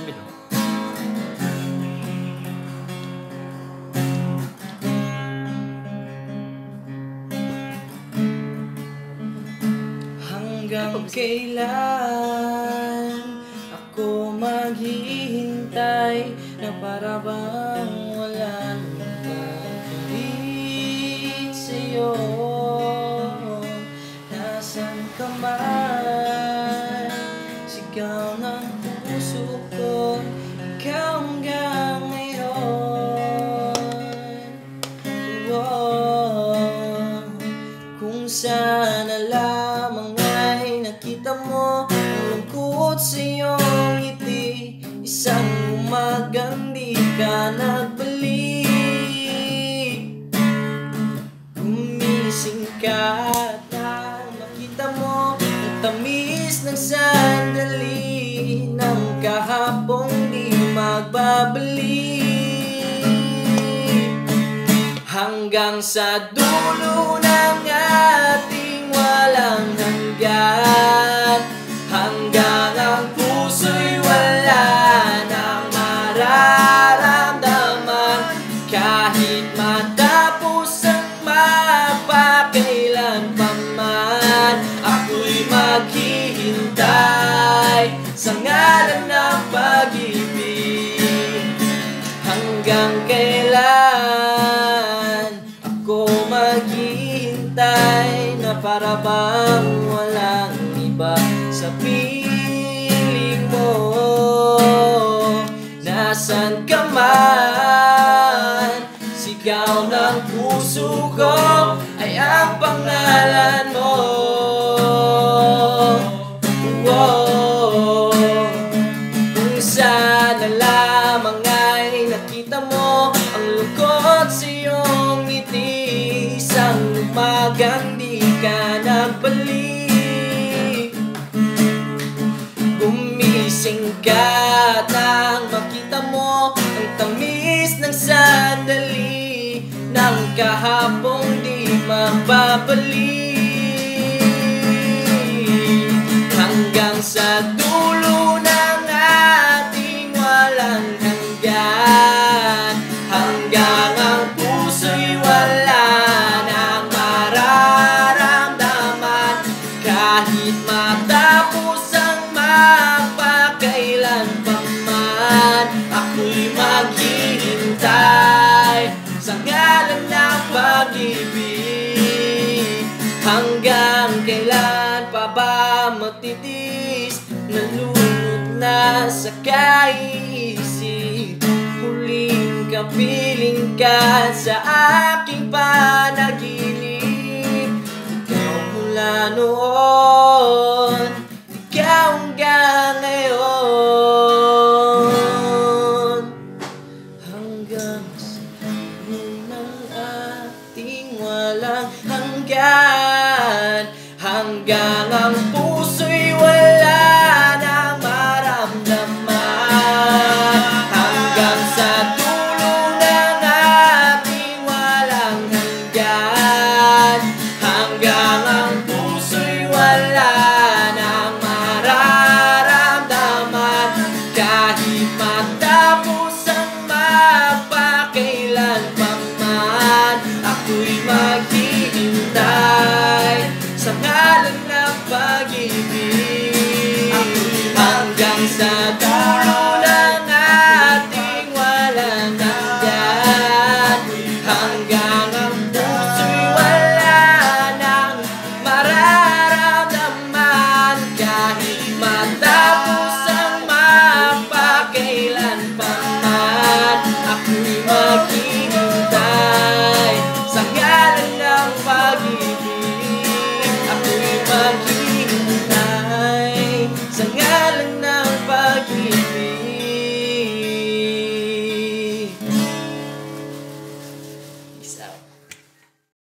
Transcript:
Bitaw. Hanggang kailan ako maghihintay na para bang wala nang pag-ibig sa'yo? Nasaan ka man? Sigaw ng puso ko, ikaw hanggang ngayon. Oh, kung sana lamang ay nakita mo ang lungkot sa iyong ngiti, isang umagang di ka nagbalik. Gumising ka at nang makita mo ang tamis ng sandali ng kahapong di magbabalik. Hanggang sa dulo ng ating walang hanggan, hanggang ang puso'y wala nang mararamdaman. Kahit matapos ang mapakailan pa man, ako'y maghihintay sa ngalan ng pag-ibig. Hanggang kailan ako maghihintay na para bang walang iba sa piling mo? Nasaan ka man? Sigaw ng puso ko ay ang pangalan mo. Oh, kung sana lamang ay nakita mo ang lungkot sa iyong ngiti, isang umagang di ka nagbalik. Gumising ka nang makita mo ang tamis ng sandali ng kahapong di mababalik. Hanggang sa dulo ng ating walang hanggan, hanggang ang puso'y wala nang mararamdaman. Kahit matapos ang mapakailan pa man, ako'y maghihintay sa ngalan ng pag-ibig. Hanggang kailan pa ba matitiis? Nalulot na sa kaisip, huling kapiling ka sa aking panaginip. Ikaw mula noon, ikaw hanggang ngayon. Hanggang sa dulo ng ating walang hanggan, hanggang ang puso'y wala nang maramdaman. Hanggang sa dulo ng ating walang hanggan, hanggang ang puso'y wala nang mararamdaman. Kahit matapos ang mapakailan pa man, ako'y maghihintay sa ngalan ng pag-ibig.